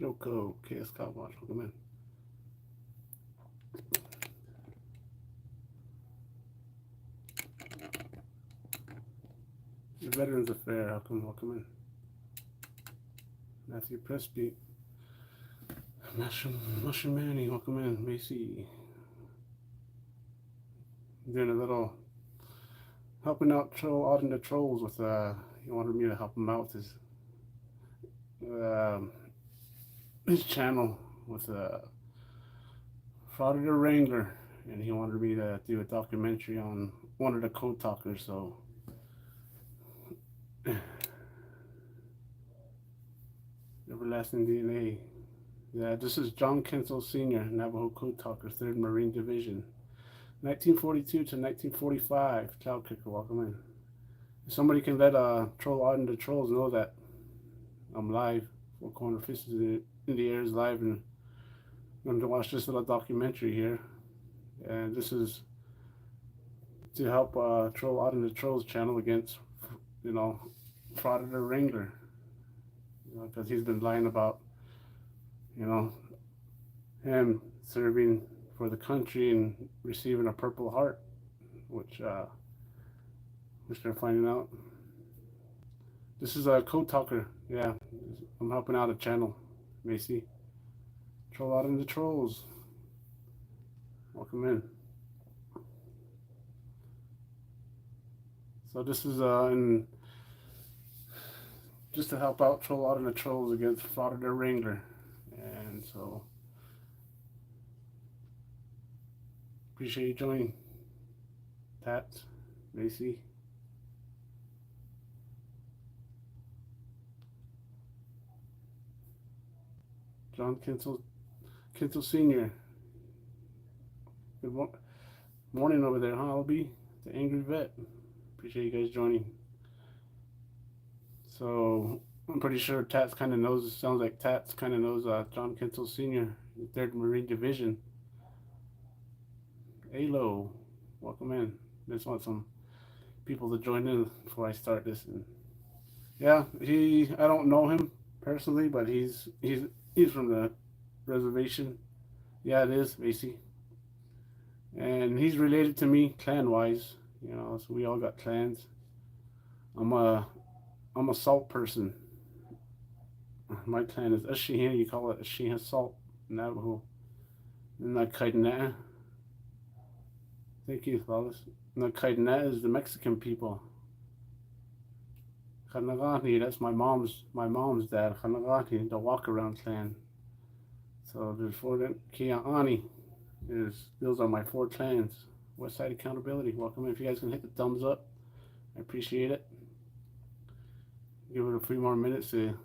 Joko, KS Cowboys, welcome in. The Veterans Affair, welcome in. Matthew Presby, Mushroom Manny, welcome in. Macy, doing a little helping out Auden the Trolls with he wanted me to help him out with his channel with Frauded Wrangler, and he wanted me to do a documentary on one of the code talkers. So Everlasting DNA. Yeah, this is John KINSEL Sr., Navajo Code Talker, 3rd Marine Division, 1942 to 1945. Cloud Kicker, welcome in. If somebody can let Troll Auden the Trolls know that I'm live. Four Corner Fists in the Air is live, and I'm going to watch this little documentary here. And this is to help Troll Auden the Trolls channel against, Frauded Wrangler. Because he's been lying about, him serving for the country and receiving a Purple Heart, which they're finding out. This is a code talker. Yeah, I'm helping out a channel. Macy, Troll Auden the Trolls, welcome in. So this is just to help out Troll Auden the Trolls against Frauded Wrangler. And so appreciate you joining. Tats, Macy. John KINSEL Sr. Good morning over there, huh, LB? The Angry Vet. Appreciate you guys joining. So I'm pretty sure Tats kind of knows, sounds like Tats kind of knows John KINSEL Sr., 3rd Marine Division. Alo, welcome in. Just want some people to join in before I start this. And yeah, I don't know him personally, but he's from the reservation. Yeah, it is, Macy. And he's related to me clan-wise, so we all got clans. I'm a salt person. My clan is Ashihin, you call it Ashihin Salt, Navajo. Nakaidna. Thank you, Flawless. Nakaidna is the Mexican people. Kanagani, that's my mom's dad. Kanagani, the walk around clan. So there's 4 Kia'ani. Those are my 4 clans. Westside Accountability, welcome in. If you guys can hit the thumbs up, I appreciate it. Give it a few more minutes to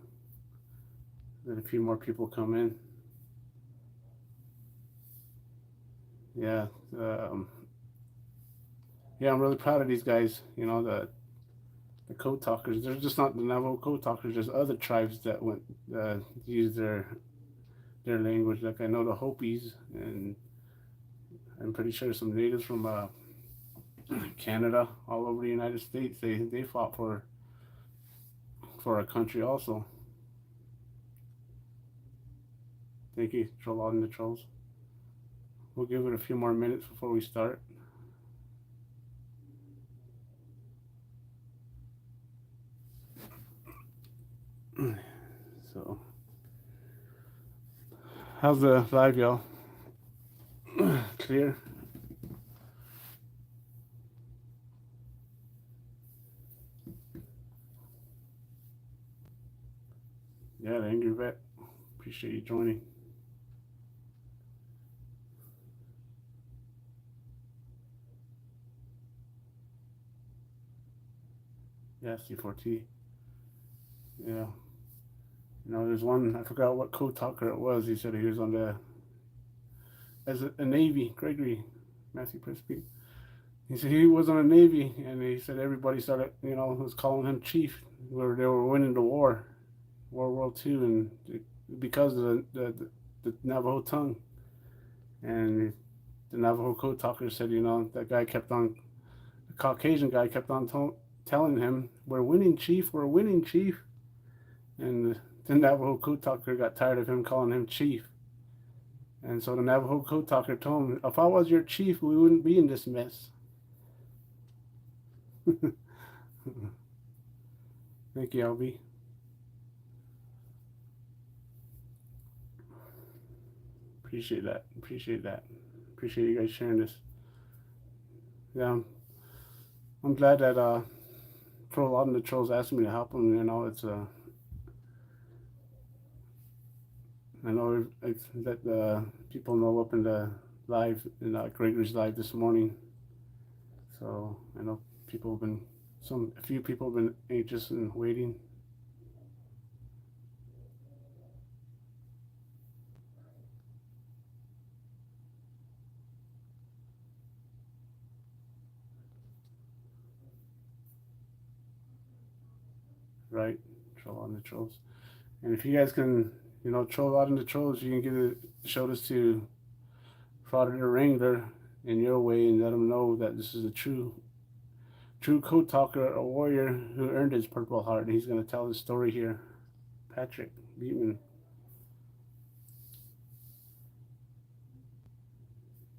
let a few more people come in. Yeah, I'm really proud of these guys. The code talkers. They're just not the Navajo code talkers. There's other tribes that went use their language. Like I know the Hopis, and I'm pretty sure some natives from Canada, all over the United States. They fought for our country also. Thank you, Troll Auden the Trolls. We'll give it a few more minutes before we start. So, how's the live, y'all? Clear? Yeah, the Angry Vet. Appreciate you joining. Yeah, C4T. Yeah. There's one, I forgot what code talker it was. He said he was on as a Navy, Gregory, Matthew Presby. He said he was on a Navy, and he said everybody started, was calling him chief, where they were winning the war, World War II, and because of the Navajo tongue. And the Navajo code talker said, that guy kept on, the Caucasian guy kept on telling him, we're winning, chief, we're winning, chief. And the Navajo Code Talker got tired of him calling him chief. And so the Navajo Code Talker told him, if I was your chief, we wouldn't be in this mess. Thank you, LB. Appreciate that. Appreciate that. Appreciate you guys sharing this. Yeah, I'm glad that for a lot of the trolls asked me to help them. You know, it's I know it's that people know up in the live in Gregory's live this morning. So I know people have been a few people have been anxious and waiting. Right, troll on the trolls. And if you guys can, you know, troll out in the trolls, you can show this to Fraudulent Wrangler in your way and let him know that this is a true code talker, a warrior who earned his Purple Heart. And he's going to tell his story here. Patrick Beatman.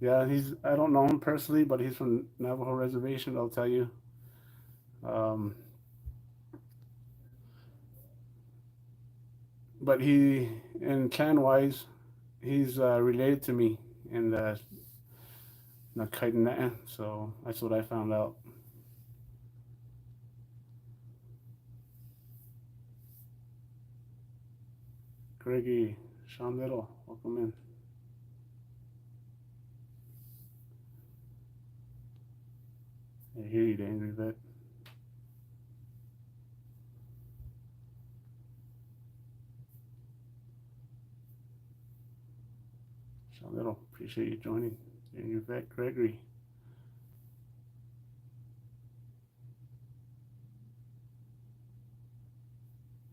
Yeah, I don't know him personally, but he's from Navajo Reservation, I'll tell you. But in clan-wise, he's related to me in the Nakaidana, so that's what I found out. Greggy, Sean Little, welcome in. I hear you, the angry vet. Sean Little, appreciate you joining. Angry vet, Gregory.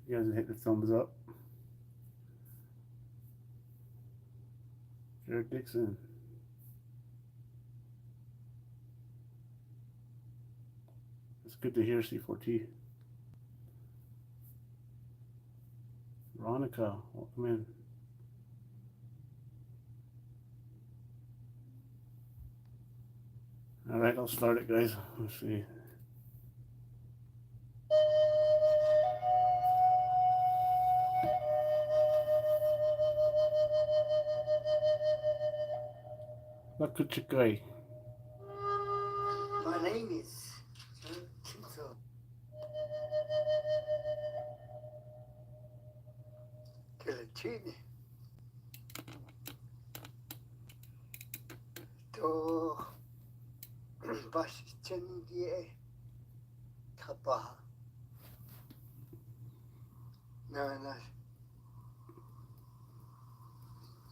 You guys hit the thumbs up. Jared Dixon. It's good to hear, C4T. Veronica, welcome in. All right, I'll start it, guys. Let's see. Lakuchikai. My name is KINSEL. Kelechini. To Bashchani die Kapaha. Na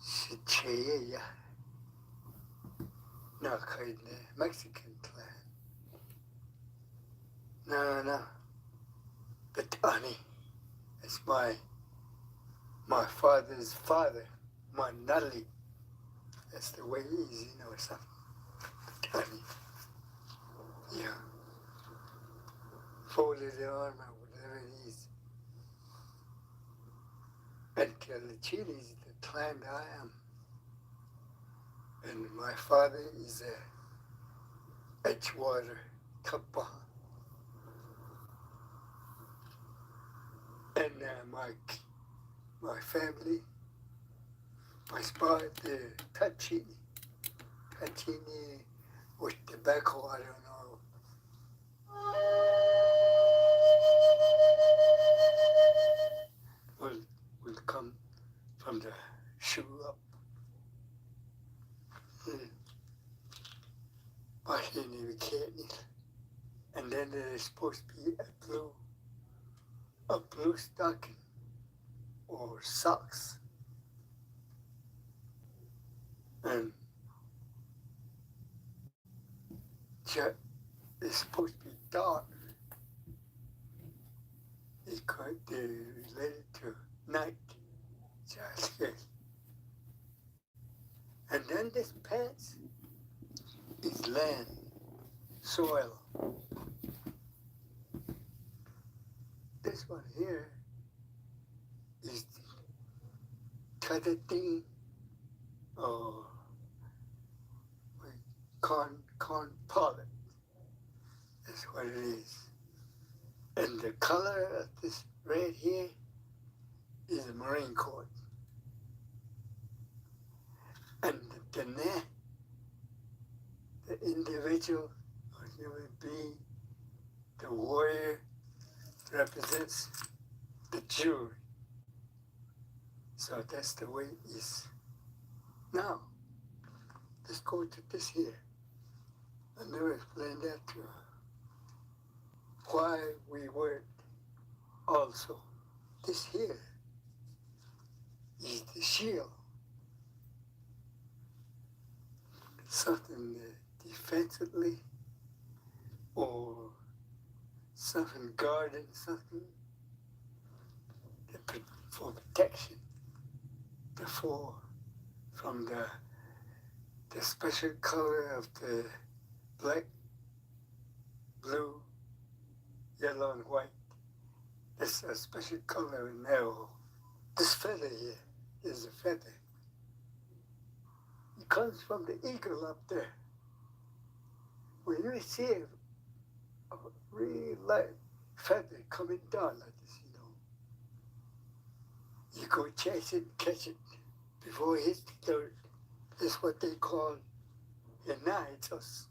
Sicheya. Na Kaidne Mexican clan. Na Betani. It's my father's father, my Nali. That's the way it is, you know, something. Betani. Yeah. Folded armor, whatever it is. And Kelechini is the clan I am. And my father is a Edgewater Kappa. And my family, my spot, the Tachini with tobacco, I don't know. Will come from the shoe up. And then there's supposed to be a blue stocking or socks. And it's supposed to be dark. They're related to night. Just and then this pants is land, soil. This one here is cut a thing or corn pollen. That's what it is. And the color of this red here is a Marine Corps. And the net, the individual or human being, the warrior represents the jury. So that's the way it is. Now, let's go to this here. I never explained that to her. Why we wear also. This here is the shield. Something defensively or something guarding something for protection. Before, from the special color of the black, blue, yellow, and white. It's a special color in NAVAJO. This feather here is a feather. It comes from the eagle up there. When you see a real light feather coming down like this, you go chase it, catch it before it hits the dirt. That's what they call hianitos.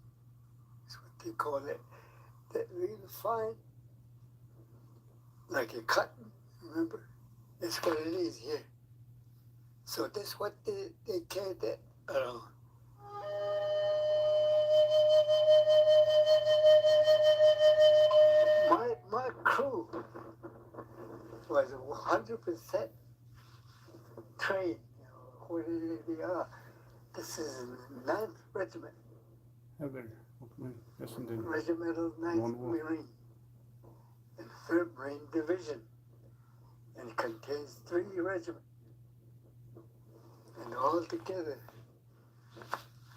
That's what they call it. That really fine, like a cotton, remember? That's what it is here. So that's what they carry that around. My crew was 100% trained, where they are. This is 9th Regiment. Heather, welcome in. Yes, indeed. Regimental 9th Marine and 3rd Marine Division. And it contains 3 regiments. And all together,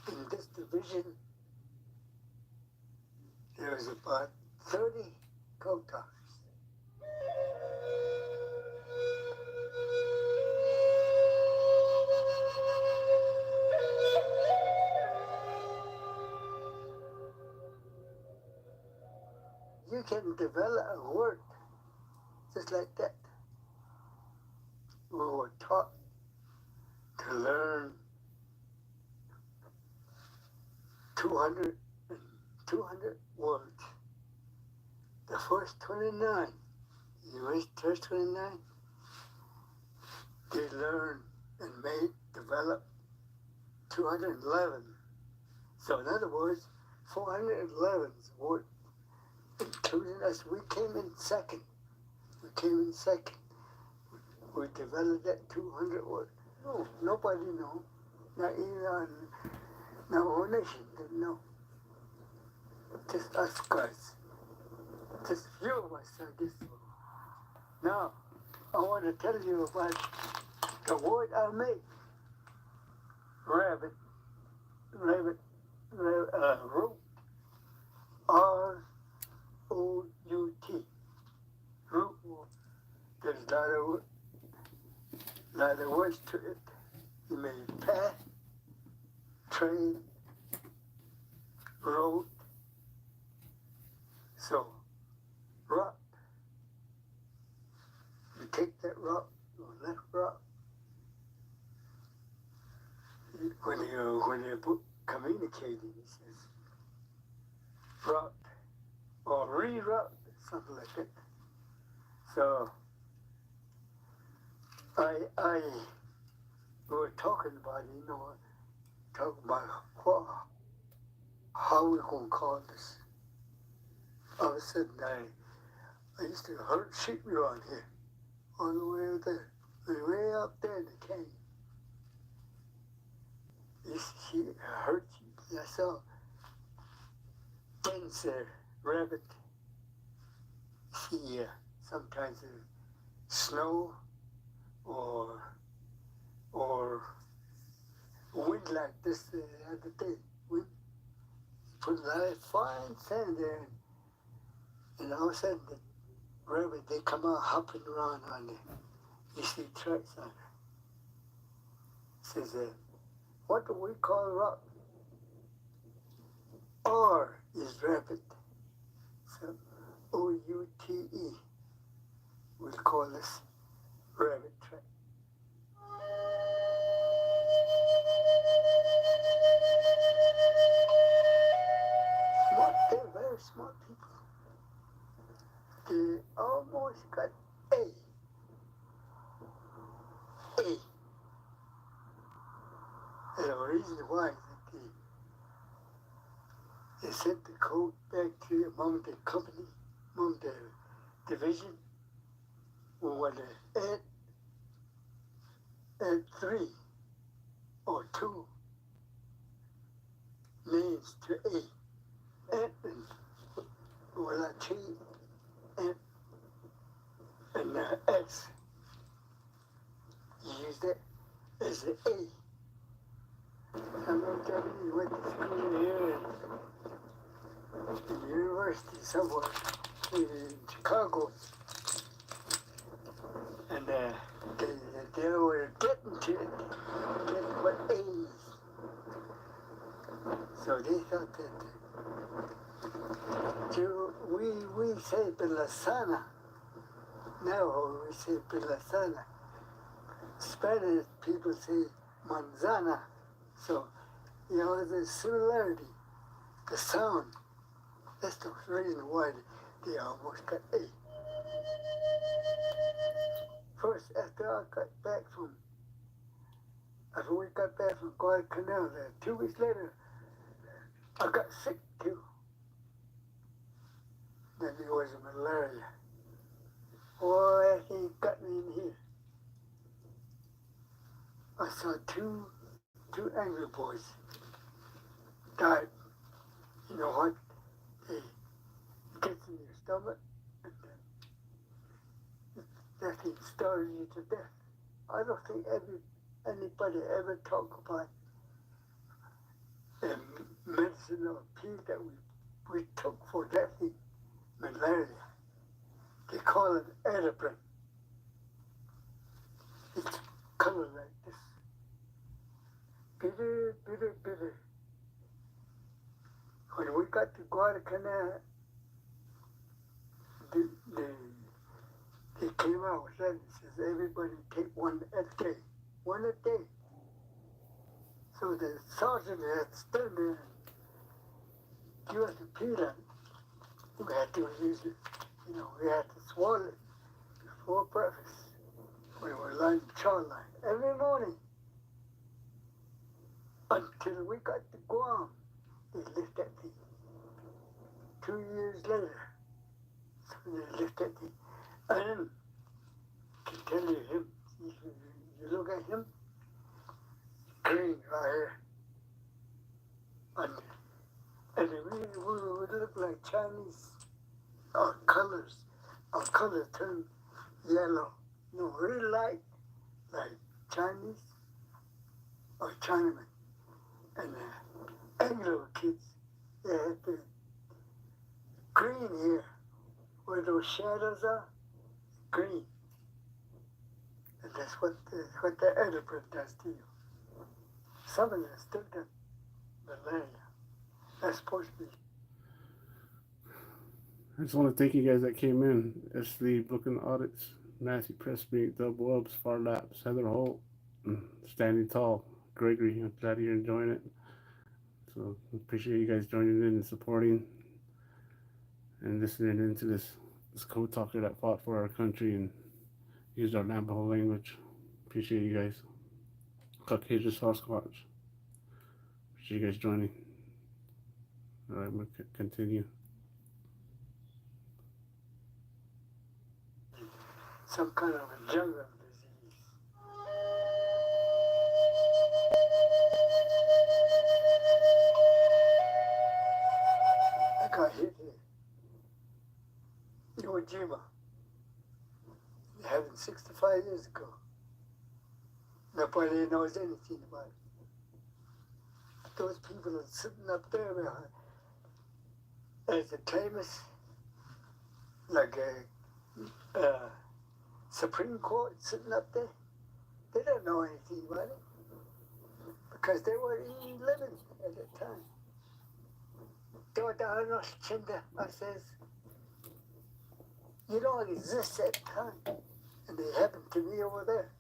in this division, there was about 30 code talkers. You can develop a word just like that. We were taught to learn 200 words. The first 29, you reach first 29, they learn and develop 211. So in other words, 411 words, including us. We came in second. We developed that 200 words. No, nobody knew. Not even our whole nation didn't know. Just us guys. Just few of us, I guess. Now, I want to tell you about the word I made. Rabbit, root. R-O-U-T. Root. There's a lot of words to it. You made path, train, road. So, rock. You take that rock, or left rock. When you're communicating, it says rock or re-rock, something like that. So we were talking about it, talking about how we're going to call this. All of a sudden, I used to herd sheep around here, all the way up there, way up there in the canyon. She hurt you. I saw KINSEL, rabbit. See, sometimes snow or wind like this the other day. Wind put a lot of fine sand there, and all of a sudden the rabbit, they come out hopping around on You see tracks on it. Says, what do we call rock? R is rabbit. So O-U-T-E. We'll call this rabbit track. Smart, they're very smart people. They almost got A. A. And the reason why is that they sent the code back to among the company, among the division, when they add 3 or 2 names to A. And when I change and X, you use that as an A. I'm not telling you went to school here in the university somewhere in Chicago, and they were getting to it, getting what A is. So they thought that we say Belasana. Now we say Belasana. Spanish people say manzana. So, you know, there's similarity. The sound. That's the reason why they almost got A. First, after we got back from Guadalcanal, 2 weeks later, I got sick too. Then it was malaria. Boy, he got me in here. I saw two angry boys died. You know what? It gets in your stomach, and that thing starves you to death. I don't think anybody ever talk about the medicine or pill that we took for that thing, malaria. They call it Adaprin. It's colored like this. Bitter, bitter, bitter. When we got to Guadalcanal, they came out with that and says, everybody take one a day. One a day. So the sergeant had to stand there and give us a pill, and we had to use it. You know, we had to swallow it before breakfast. We were lying chow line every morning until we got to Guam. They left that thing. 2 years later, so they left that thing. And I can tell you him, you look at him, green right here. And we look like Chinese. Our colors turn yellow. No, really like Chinese or Chinaman. And Anglo kids, they had the green here, where those shadows are, green. And that's what the Adaprin does to you. Some of them still got malaria. That's supposed to be. I just want to thank you guys that came in. S. Booking Audits, Matthew Pressmeet, Double Ups, Far Laps, Heather Holt, Standing Tall, Gregory. I'm glad you're enjoying it. So appreciate you guys joining in and supporting and listening into this code talker that fought for our country and used our Navajo language. Appreciate you guys. Caucasian Sasquatch. Appreciate you guys joining. All right, I'm going to continue. Some kind of a jungle disease. I got hit here. Iwo Jima. It happened 65 years ago. Nobody knows anything about it. Those people are sitting up there behind. As the claimants, like Supreme Court sitting up there. They don't know anything about it because they weren't even living at that time. They were down on Chinda. I says, you don't exist at the time. And they happened to be over there.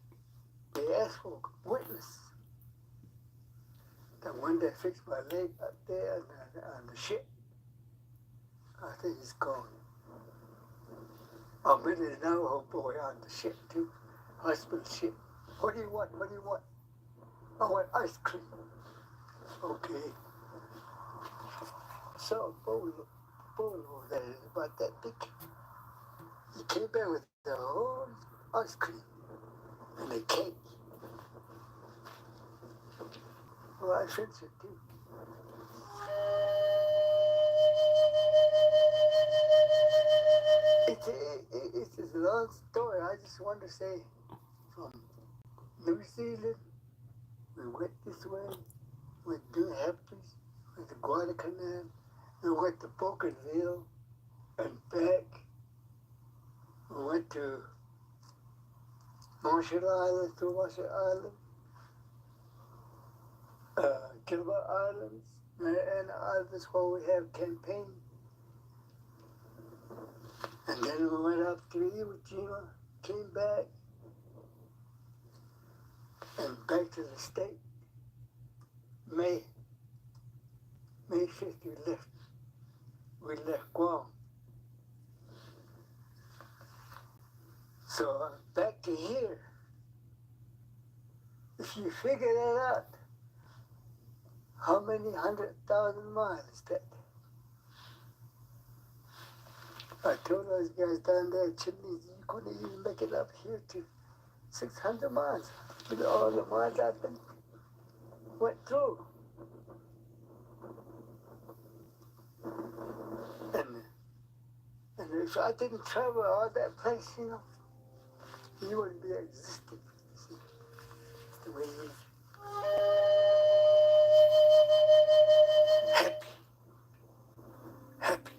They asked for a witness. The one that fixed my leg up there on the ship. I think he's gone. I met an Navajo boy on the ship too. Hospital ship. What do you want? What do you want? I want ice cream. Okay. So bowl over there is about that big. He came back with the whole ice cream and a cake. Well, I finished it too. It's a long story. I just want to say from New Zealand, we went this way, went New Hampshire, went to Guadalcanal, we went to Bougainville and back. We went to Marshall Island, through Marshall Island, Gilbert Islands, and others where we have campaign. And then we went up to Iwo Jima, came back, and back to the state. May 5th we left Guam. So back to here. If you figure that out, how many 100,000 miles is that? I told those guys down there, Chimneys, you couldn't even make it up here to 600 miles with all the miles I've been went through. And if I didn't travel all that place, you wouldn't be existing. See, that's the way it is. Happy.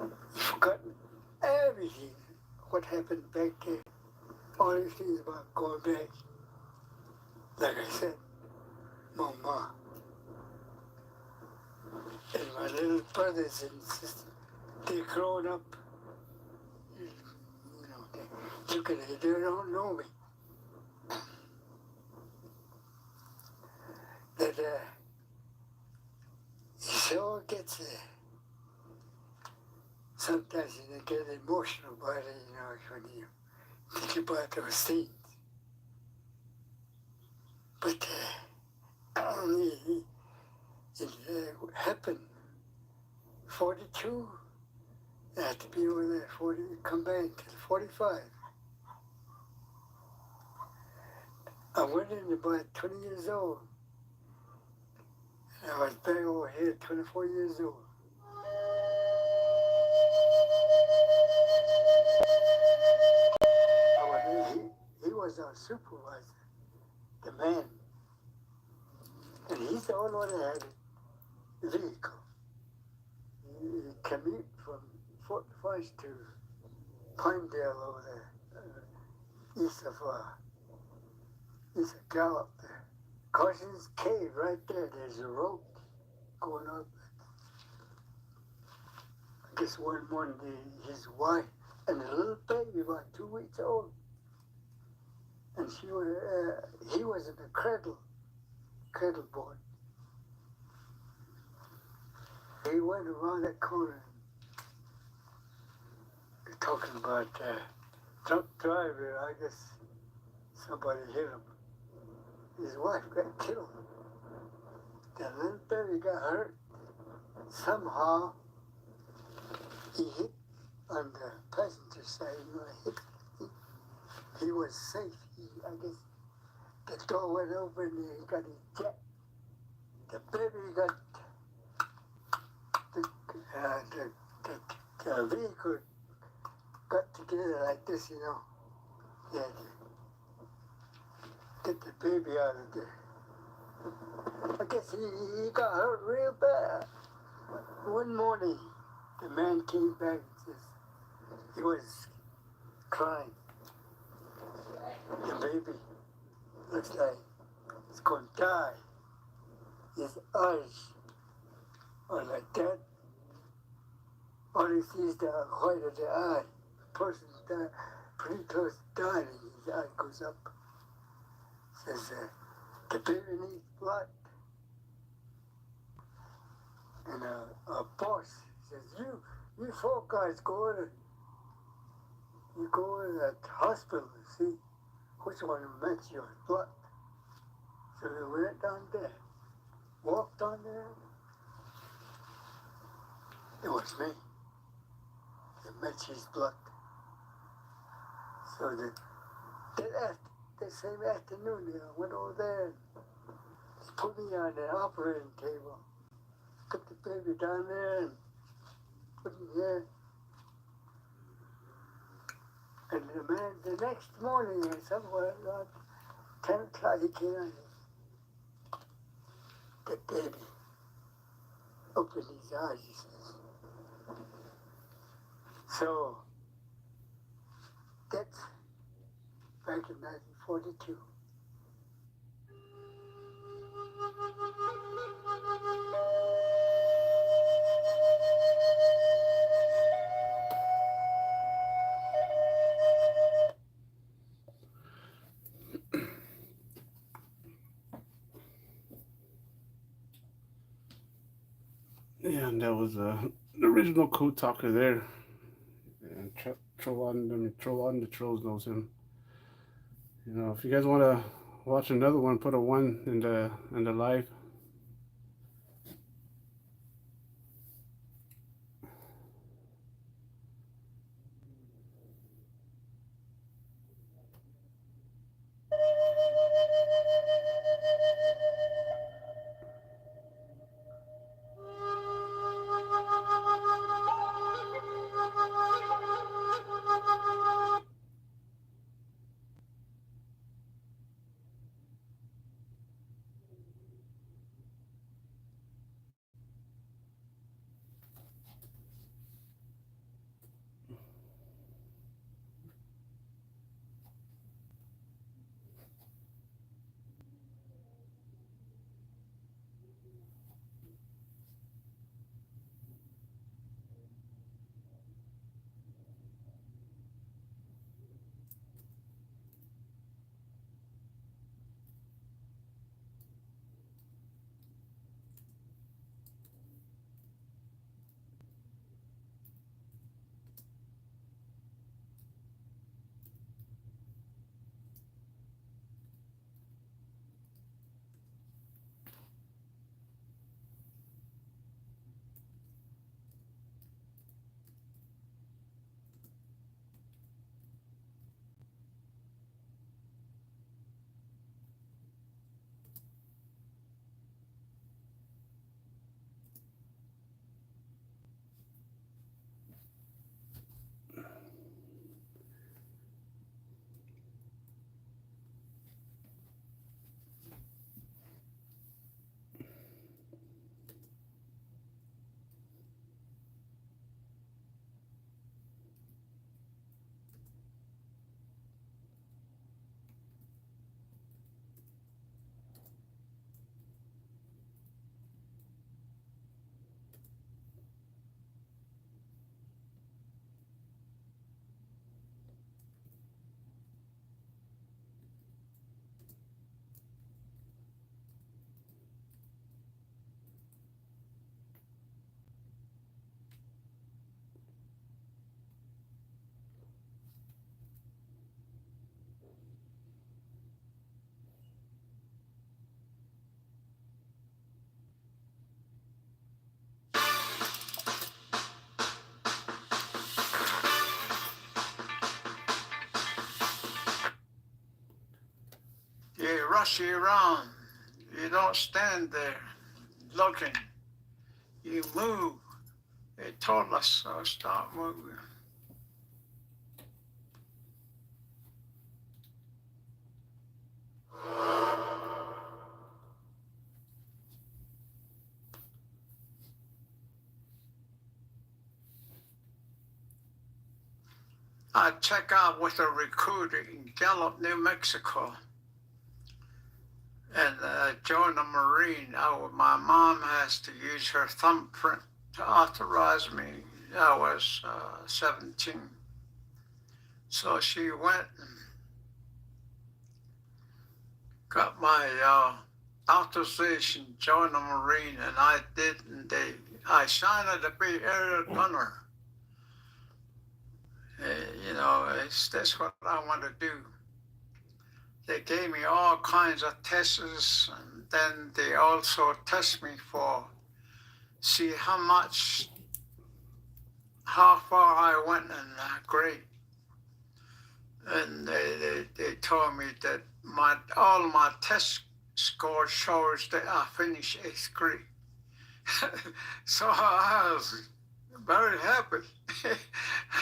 You've forgotten everything, what happened back there. All these things about going back. Like I said, Mama and my little brothers and sisters, they're grown up. They look at it, they don't know me. That so gets sometimes you get emotional about it, when you think about those things. But it happened. 42, I had to be over there, 40, come back till 45. I went in about 20 years old. And I was back over here 24 years old. He was our supervisor, the man. And he's the only one that had a vehicle. He commute from Fort Fudge to Pinedale over there, east of Gallup there. Carson's Cave right there, there's a road going up. I guess one morning his wife and a little baby about 2 weeks old. And he was in the cradle board. He went around that corner and talking about drunk driver, I guess somebody hit him. His wife got killed. The little baby got hurt. Somehow he hit on the passenger side, he was safe. I guess the door went open and he got ejected. The baby got, the vehicle got together like this, He had to get the baby out of there. I guess he got hurt real bad. One morning, the man came back and says, he was crying. The baby looks like it's going to die. His eyes are like that. All he sees is the white of the eye. Person's dying, pretty close to dying, and his eye goes up. Says, the baby needs blood. And a boss says, you four guys go to that hospital and see which one makes your blood. So they went down there, walked down there. It was me. It matched his blood. So that same afternoon, I went over there and put me on the operating table. Put the baby down there and put him there. And the man, the next morning, somewhere around 10 o'clock, he came in. The baby opened his eyes, he says. So, that's back in 1942. Yeah, and that was the original code talker there. And Troll on the Trolls knows him. You know, if you guys want to watch another one, put a 1 in the live. You rush around. You don't stand there looking. You move. They told us so. Start moving. I check out with a recruiter in Gallup, New Mexico, and join the Marine. My mom has to use her thumbprint to authorize me. I was 17. So she went and got my authorization to join the Marine, and I did, and I signed to be air gunner. You know, that's what I want to do. They gave me all kinds of tests, and then they also test me for see how far I went in grade. And they told me that all my test score shows that I finished 8th grade. So I was very happy.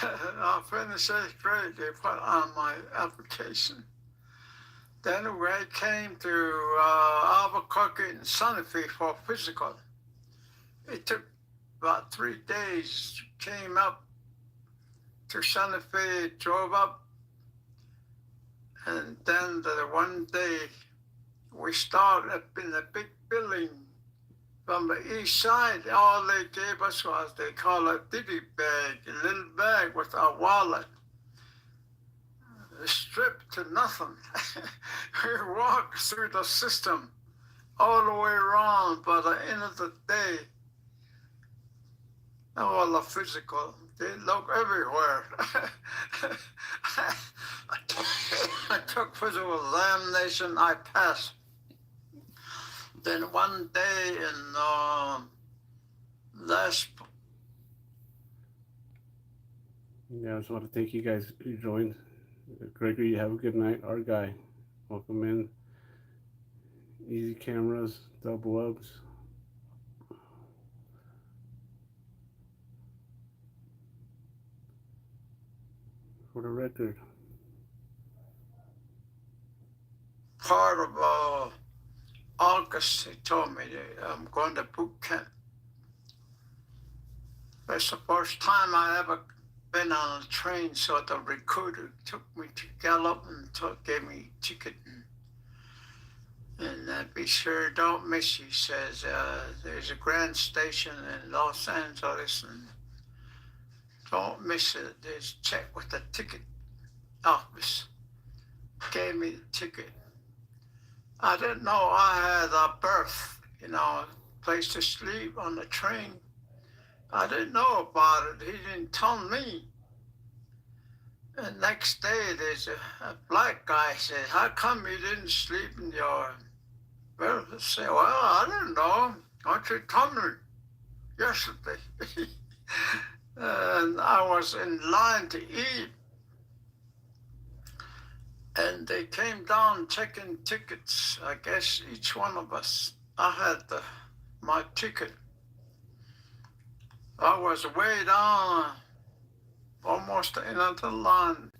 I finished 8th grade, they put on my application. Then I came to Albuquerque and Santa Fe for physical. It took about 3 days. Came up to Santa Fe, drove up, and then the one day we started up in the big building from the east side. All they gave us was, they call it a ditty bag, a little bag with a wallet. Stripped to nothing. We walked through the system all the way around. By the end of the day, all the physical, they look everywhere. I took physical examination, I passed. Then one day in last... Yeah, I just want to thank you guys who joined. Gregory, have a good night. Our guy, welcome in. Easy cameras, double ups. For the record. Part of August, he told me that I'm going to boot camp. That's the first time I ever been on a train, so the recruiter took me to Gallup and gave me a ticket. And be sure, don't miss, he says, there's a grand station in Los Angeles, and don't miss it. There's check with the ticket office. Gave me the ticket. I didn't know I had a berth, you know, place to sleep on the train. I didn't know about it. He didn't tell me. And next day, there's a black guy said, how come you didn't sleep in your berth? I said, well, I didn't know. Why don't you tell me yesterday? And I was in line to eat. And they came down checking tickets. I guess each one of us, I had my ticket. I was way down, almost in the line.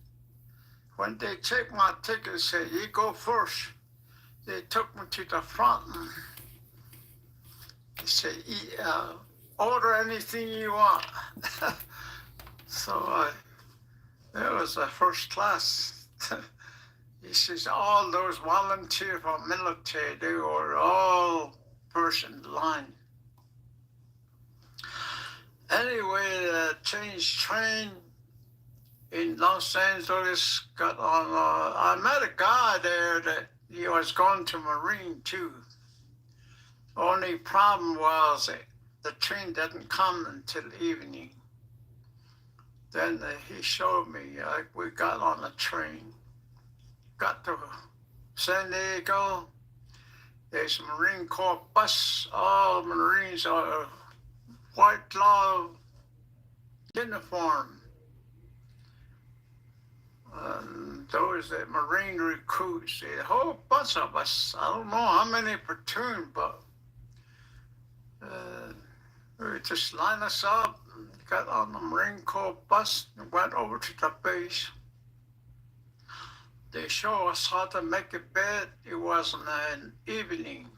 When they checked my ticket, they said, you go first. They took me to the front and they said, order anything you want. So it was a first class. He says, all those volunteers for military, they were all first in line. Anyway, changed train in Los Angeles, got on, I met a guy there that he was going to Marine too. Only problem was the train didn't come until evening. Then he showed me, we got on the train, got to San Diego. There's a Marine Corps bus, all Marines are white glove uniform. And those that Marine recruits, a whole bunch of us, I don't know how many platoon, but we just lined us up, got on the Marine Corps bus, and went over to the base. They show us how to make a bed. It was an evening.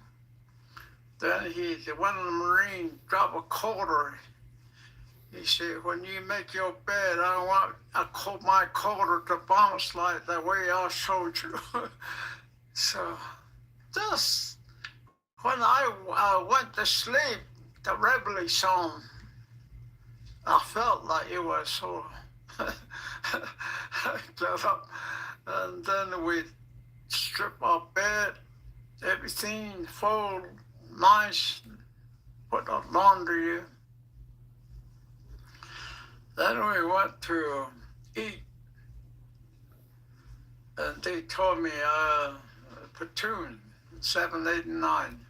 Then one of the Marines dropped a quarter. He said, when you make your bed, I want my quarter to bounce like the way I showed you. So just when I went to sleep, the Reveille song, I felt like it was so get up. And then we strip our bed, everything fold nice, put the laundry in. Then we went to eat, and they told me, platoon, 7, 8, and 9.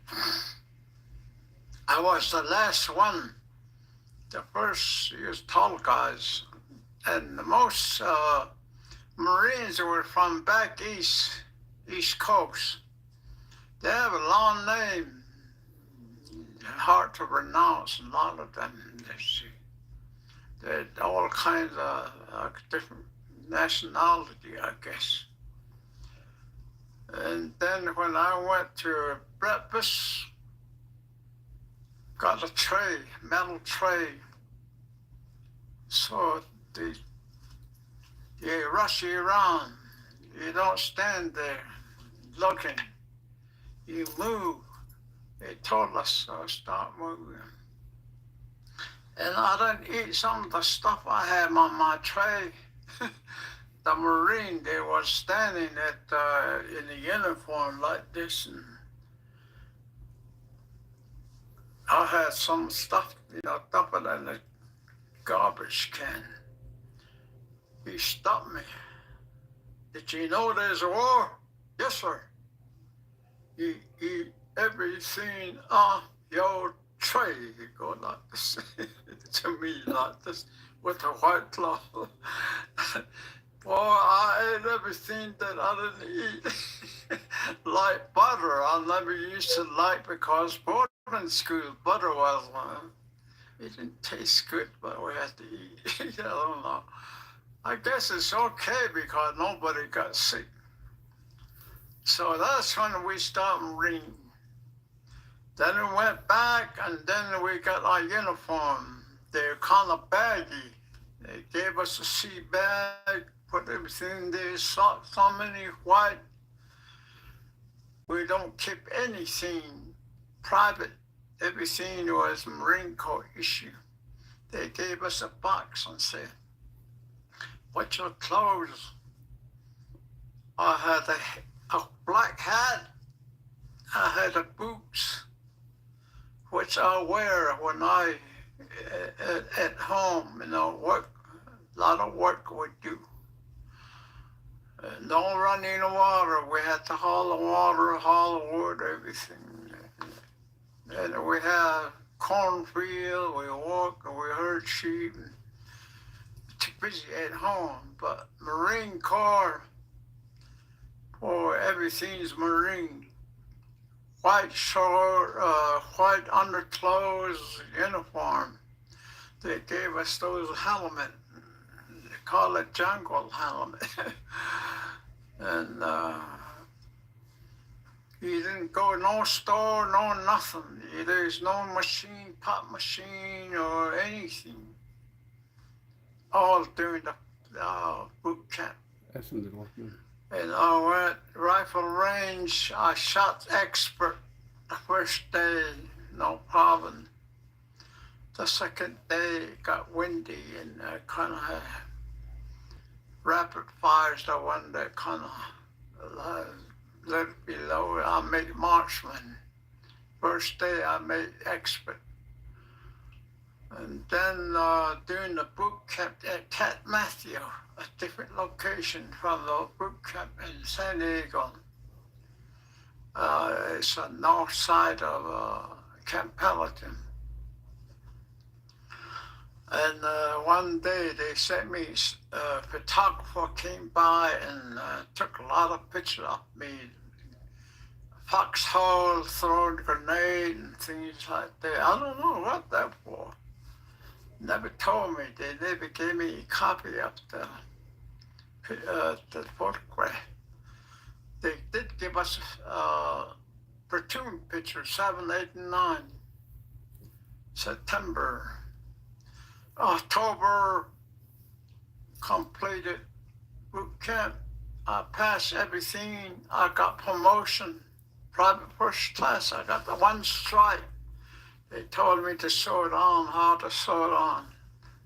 I was the last one. The first was tall guys, and the most Marines were from back East Coast. They have a long name, hard to pronounce, a lot of them. They're all kinds of different nationality, I guess. And then when I went to breakfast, got a tray, metal tray. So they rush you around. You don't stand there looking. You move. They told us, so start moving. And I didn't eat some of the stuff I had on my tray. The Marine, they was standing in a uniform like this, and I had some stuff, dump it in the garbage can. He stopped me. Did you know there's a war? Yes, sir. You eat everything off your tray. He go like this to me like this with a white cloth. Boy, I ate everything that I didn't eat. Like butter, I never used to like because boarding school butter was it didn't taste good, but we had to eat. I don't know. I guess it's okay because nobody got sick. So that's when we started reading. Then we went back, and then we got our uniform. They're kind of baggy. They gave us a sea bag, put everything there, socks on many white. We don't keep anything private. Everything was Marine Corps issue. They gave us a box and said, "What's your clothes?" I had a black hat. I had a boots, which I wear when I at home, work, a lot of work we do. Don't run in the water. We had to haul the water, haul the wood, everything. And we had cornfield, we walked, and we herd sheep. Too busy at home, but Marine Corps, boy, everything's Marine. White short, white underclothes, uniform. They gave us those helmet. They call it jungle helmet. And you didn't go no store, no nothing. There's no machine, pop machine or anything. All during the boot camp. That's in the document. And I went rifle range. I shot expert the first day, no problem. The second day it got windy and kind of had rapid fires. The one that kind of let it be low. I made marksman. First day I made expert. And then during the boot camp at Cat Matthew, a different location from the boot camp in San Diego. It's the north side of Camp Pendleton. And one day they sent me, a photographer came by and took a lot of pictures of me. Foxhole, throwing grenade and things like that. I don't know what that for. Never told me. They never gave me a copy of the photograph. They did give us platoon pictures, 7, 8, and 9, September. October, completed boot camp. I passed everything. I got promotion, private first class. I got the one stripe. They told me to sew it on, how to sew it on.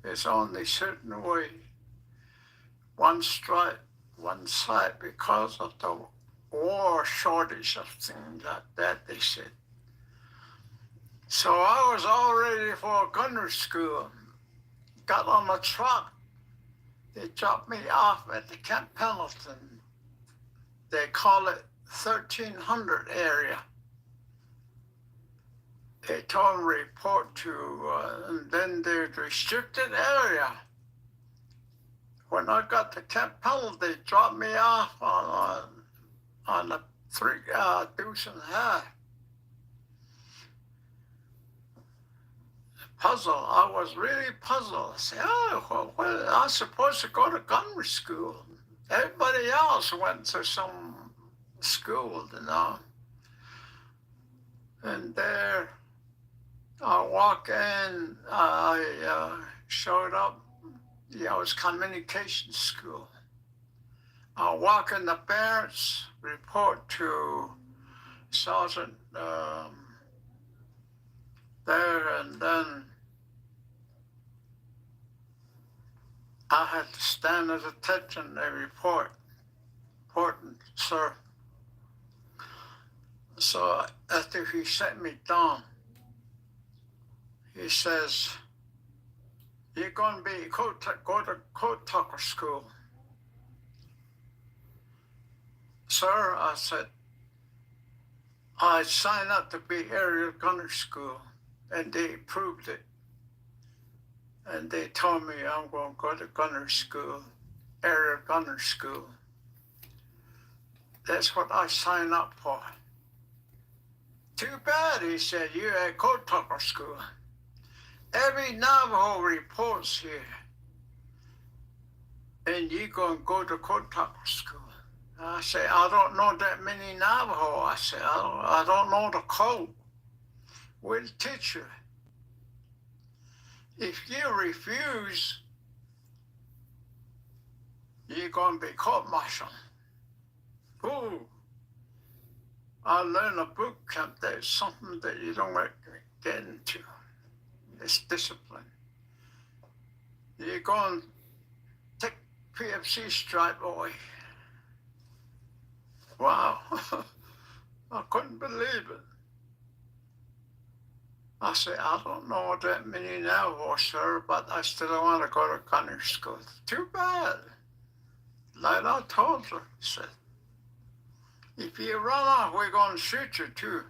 It's only a certain way. One stripe, one side, because of the war shortage of things like that, they said. So I was all ready for gunnery school. Got on a truck. They dropped me off at the Camp Pendleton. They call it 1300 area. They told me to report to, and then the restricted area. When I got to Camp Pendleton, they dropped me off on a deuce and a half. Puzzle. I was really puzzled. I said, oh, well, I'm supposed to go to gunnery school. Everybody else went to some school, you know. And there, I walk in, I showed up. Yeah, it was communication school. I walk in, the parents report to Sergeant there, and then I had to stand at attention. They report, important, sir. So after he set me down, he says, you're going to be go to code talker school. Sir, I said, I signed up to be area gunner school, and they approved it. And they told me I'm going to go to gunner school, area gunner school. That's what I signed up for. Too bad, he said, you're at code talker school. Every Navajo reports here, and you're going to go to code talker school. I say, I don't know that many Navajo. I say, I don't know the code. We'll teach you. If you refuse, you're going to be court-martialed. Ooh, I learned a boot camp there's something that you don't get into. It's discipline. You're going to take PFC stripe away. Wow, I couldn't believe it. I said, I don't know that many Navajo, sir, but I still want to go to gunnery school. Too bad. Like I told her, he said, if you run off, we're going to shoot you too.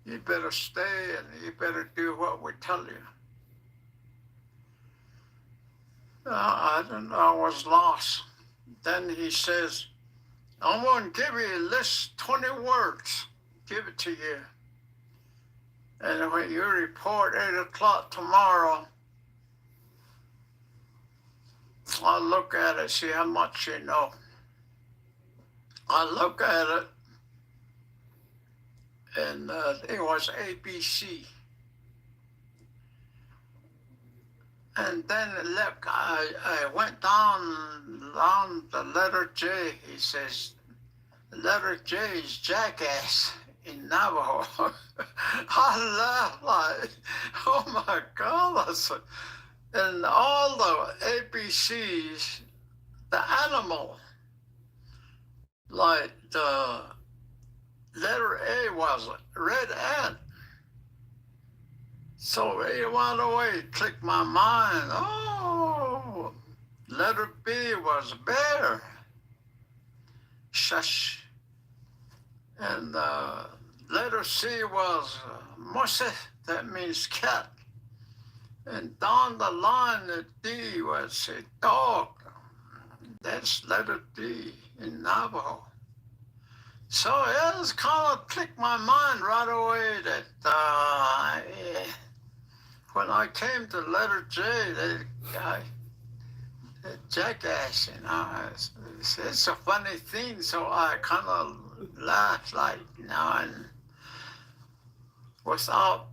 You better stay and you better do what we tell you. I didn't know, I was lost. Then he says, I'm going to give you a list, 20 words, give it to you. And when you report 8 o'clock tomorrow, I'll look at it, see how much you know. I look at it, and it was ABC. And then look, I went down the letter J. He says, the letter J is jackass in Navajo. I laughed like, oh my God. I said, and all the ABCs, the animal, like the letter A was red ant. So it went away, clicked my mind. Oh, letter B was bear. Shush. And letter C was mose, that means cat. And down the line, the D was a dog. That's letter D in Navajo. So it was kind of clicked my mind right away that when I came to letter J, the jackass, you know, it's a funny thing. So I kind of laughed, like, you know, and without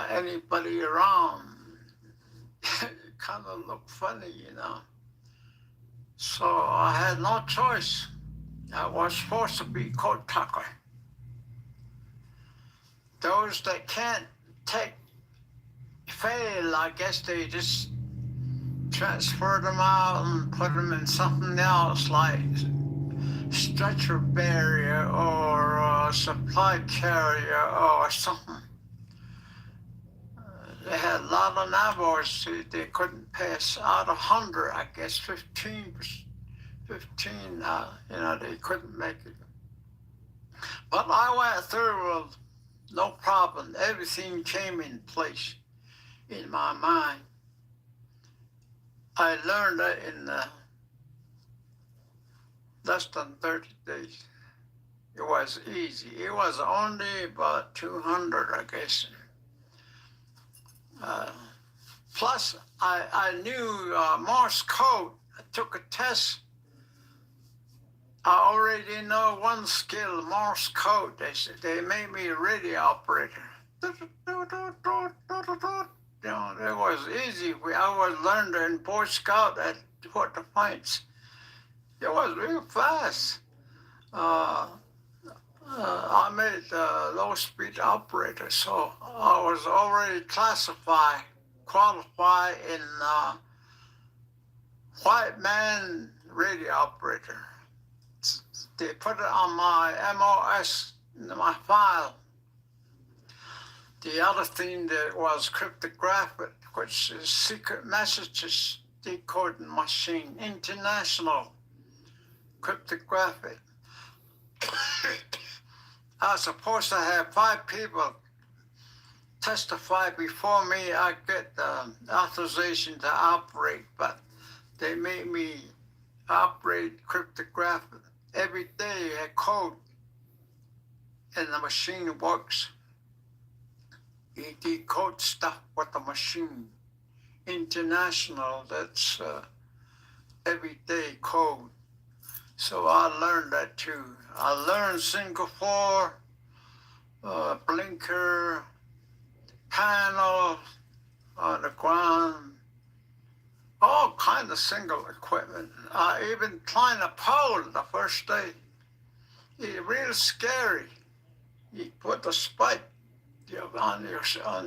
anybody around. kind of looked funny, you know. So I had no choice. I was supposed to be coat tucker. Those that can't take fail, I guess they just transfer them out and put them in something else, like stretcher barrier or supply carrier or something. They had a lot of NAVAJOs. They couldn't pass out 100, I guess 15, you know, they couldn't make it. But I went through with no problem. Everything came in place in my mind. I learned it in less than 30 days. It was easy. It was only about 200, I guess. Plus, I knew Morse code. I took a test. I already know one skill, Morse code. They made me a radio operator. You know, it was easy. I was learned in Boy Scout at Fort Defiance. It was real fast. I made a low-speed operator, so I was already qualified in white man radio operator. They put it on my MOS, in my file. The other thing that was cryptographic, which is secret messages decoding machine, international cryptographic. I was supposed to have 5 people testify before me. I get authorization to operate, but they made me operate cryptographic. Every day I code and the machine works. You decode stuff with the machine. International, that's everyday code. So I learned that too. I learned Singapore, blinker, panel on the ground, all kinds of single equipment. I even climbed a pole the first day. It's real scary. You put the spike on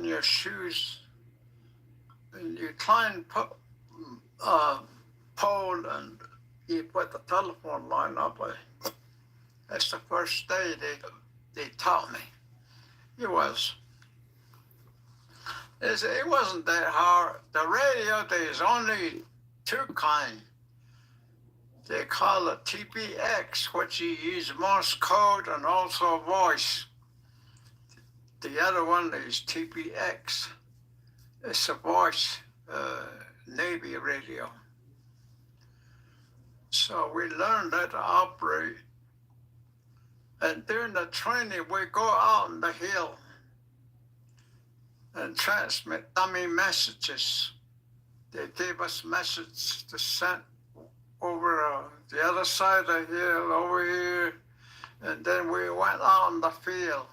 your shoes, and you climb pole, and you put the telephone line up. That's the first day they taught me. It wasn't that hard. The radio, there's only 2 kinds. They call it TPX, which you use Morse code and also voice. The other one is TPX. It's a voice Navy radio. So we learned how to operate. And during the training, we go out on the hill and transmit dummy messages. They gave us messages to send over the other side of the hill, over here. And then we went out in the field,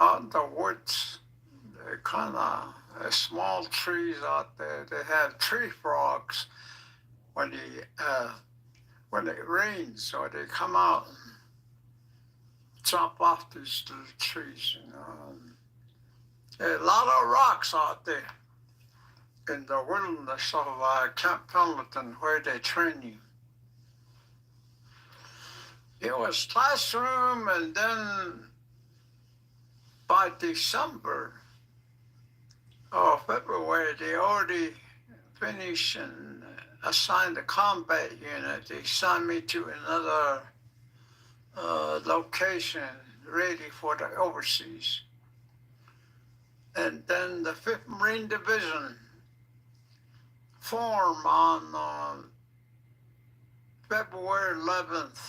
out in the woods. They're kind of small trees out there. They have tree frogs when it rains, so they come out and jump off these little trees, you know. There are a lot of rocks out there in the wilderness of Camp Pendleton where they train you. It was classroom, and then by December or February, they already finished and assigned a combat unit. They assigned me to another location ready for the overseas. And then the 5th Marine Division formed on February 11th,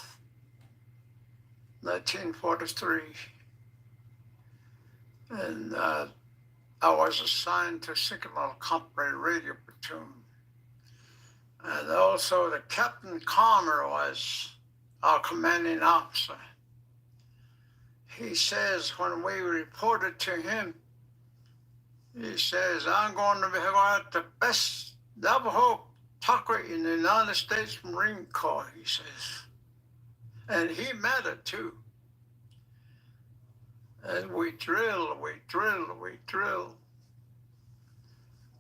1943. And I was assigned to Signal Company Radio Platoon. And also the Captain Connor was our commanding officer. He says when we reported to him, He says, I'm going to be the best Navajo talker in the United States Marine Corps, he says. And he meant it too. And we drilled.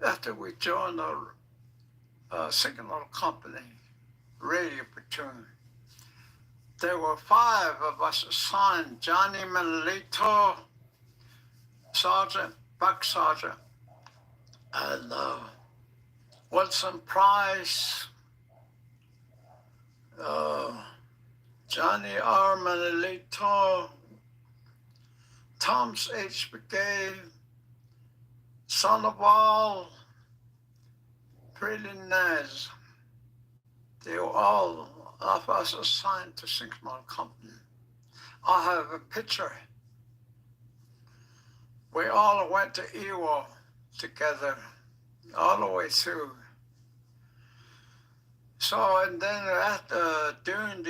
After we joined the Signal Company radio platoon, there were 5 of us assigned: Johnny Manolito, Sergeant, Buck Sergeant, and Wilson Price, Johnny R. Manolito, Thomas H. BEGAY, Sandoval, Pretty Naz. They were all of us assigned to Signal Company. I have a picture. We all went to Ewa together, all the way through. So, and then after doing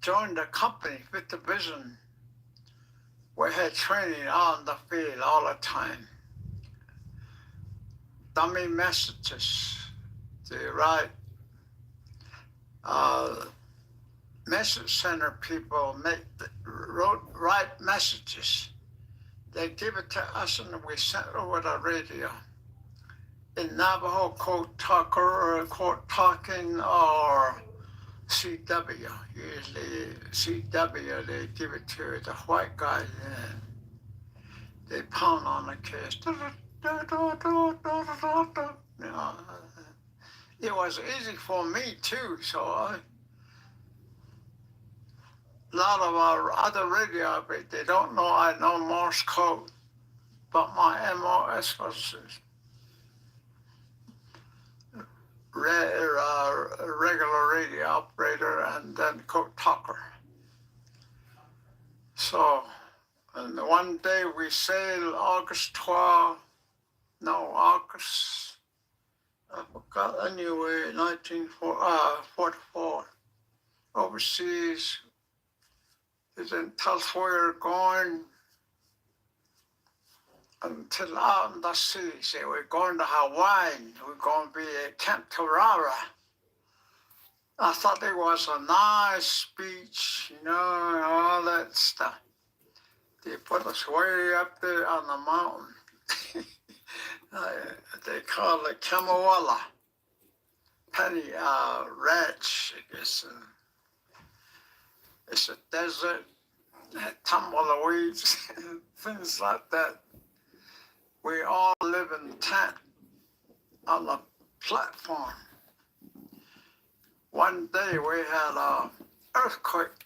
joined the company, 5th Division, we had training on the field all the time. Dummy messages, the right message center people write messages. They give it to us and we sent it over the radio. In Navajo, quote talker or quote talking or CW. Usually CW, they give it to the white guy and they pound on the case. You know, it was easy for me too, so a lot of our other radio, they don't know I know Morse code, but my MOS was regular radio operator and then code talker. So, and one day we sailed August, I forgot anyway, 1944, overseas. They didn't tell us where we were going until out in the sea. Say, we're going to Hawaii, we're going to be at Camp Tarara. I thought it was a nice beach, you know, and all that stuff. They put us way up there on the mountain. They call it Kamawala, Penny Ranch, I guess. It's a desert, tumbleweeds, things like that. We all live in a tent on the platform. One day we had an earthquake.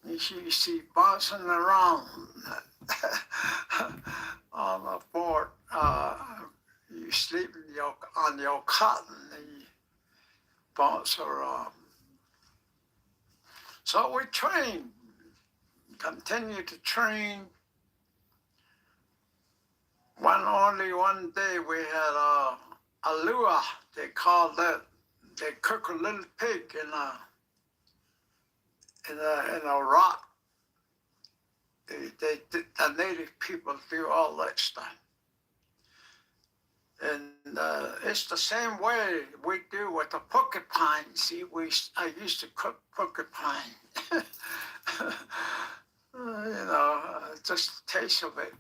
You see bouncing around on the board. You sleep on your cotton and you bounce around. So we trained, continued to train. One day we had a lua, they called that. They cook a little pig in a rock. The native people do all that stuff. And it's the same way we do with the porcupine. See, I used to cook porcupine. You know, just the taste of it.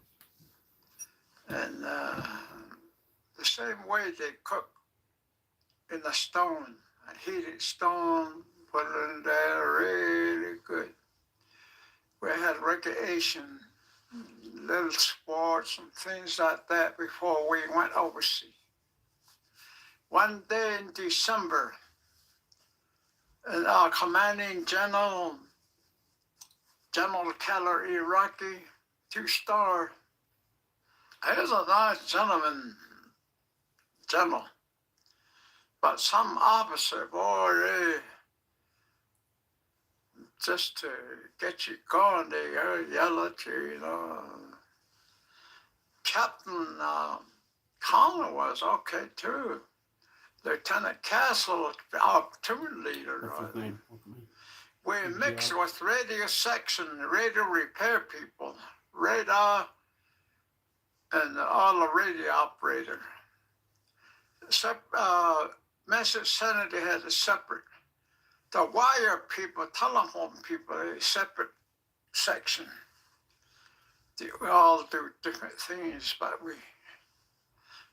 And the same way they cook in the stone, a heated stone, put it in there, really good. We had recreation, little sports and things like that before we went overseas. One day in December, and our commanding general, General Keller Iraqi, 2-star, he was a nice gentleman, general. But some officer, boy, just to get you going, they yell at you, you know. Captain Connor was okay too. Lieutenant Castle, our platoon leader. What's his name? We mixed with radio section, radio repair people, radar, and all the radio operator. Message center, they had a separate. The wire people, telephone people, a separate section. We all do different things, but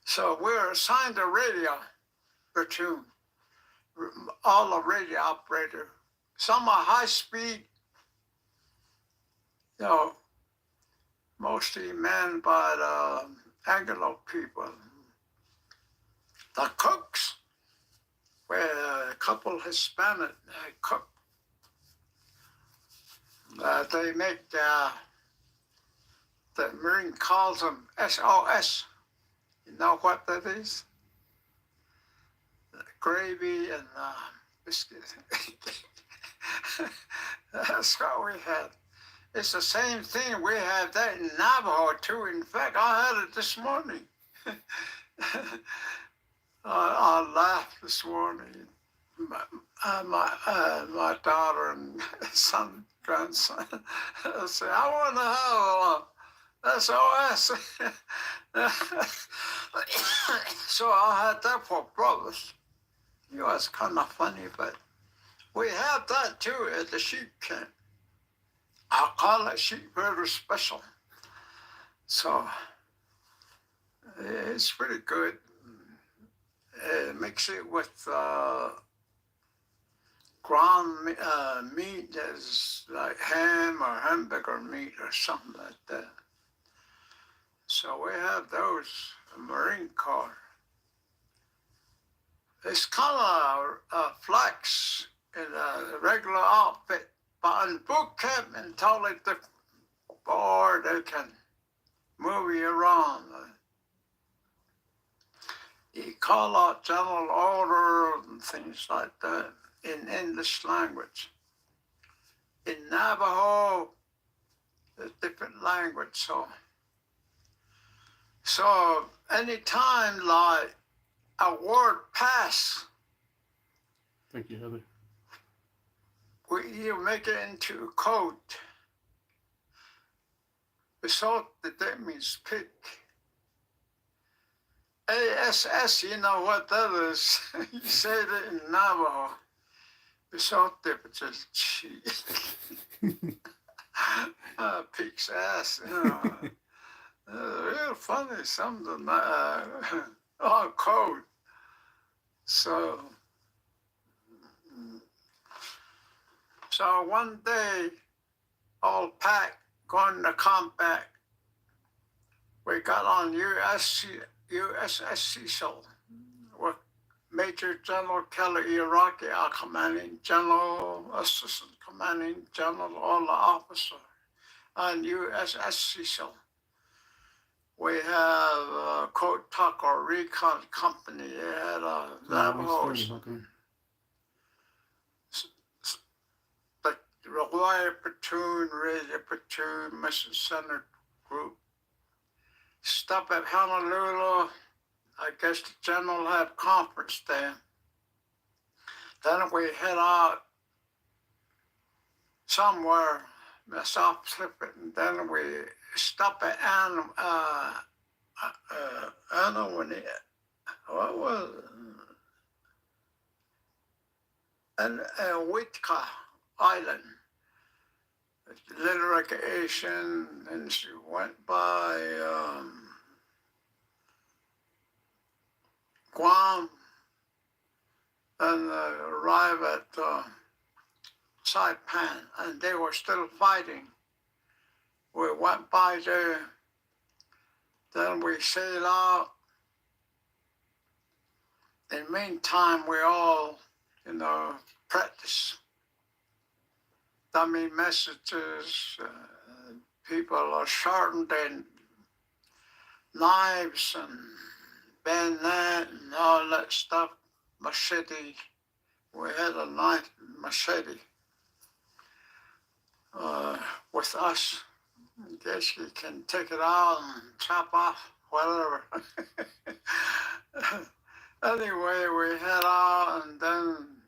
so we're assigned a radio platoon, all the radio operator. Some are high speed, you know, mostly manned by the Anglo people. The cooks, where a couple Hispanic cook, they make the Marine calls them SOS. You know what that is? Gravy and biscuit. That's what we had. It's the same thing. We have that in Navajo too. In fact, I had it this morning. I laughed this morning. My daughter and son, grandson, I said, I want to have SOS. So I had that for brothers. You know, it's kind of funny, but we have that too at the sheep camp. I call it sheep herder special. So it's pretty good. Mix it with ground meat, as like ham or hamburger meat or something like that. So we have those, Marine Corps. It's kind of flex in a regular outfit, but in boot camp and totally different. Boy, they can move you around. You call out general order and things like that in English language. In Navajo, a different language, so anytime like a word pass, Thank you, Heather. you make it into a code. Result that means pick. ASS, you know what that is. You say it in Navajo. Result that is cheese. Pig's ass, you know. Real funny, something on code. So one day, all packed, going to combat, we got on USS Cecil with Major General Kelly Iraqi, our commanding general, assistant commanding general, all the officers on USS Cecil. We have a Coat Tucker Recon Company at Navajos. The wire platoon, radio platoon, mission center group. Stop at Honolulu. I guess the general had conference there. Then we head out somewhere, South Pacific, and then we stop at Witka Island. Little recreation, and she went by Guam and arrived at Saipan, and they were still fighting. We went by there, then we sailed out. In the meantime, we all, practice dummy messages. People are sharpening knives and bayonet and all that stuff. Machete. We had a knife and machete with us. I guess you can take it out and chop off whatever. Anyway, we head out, and then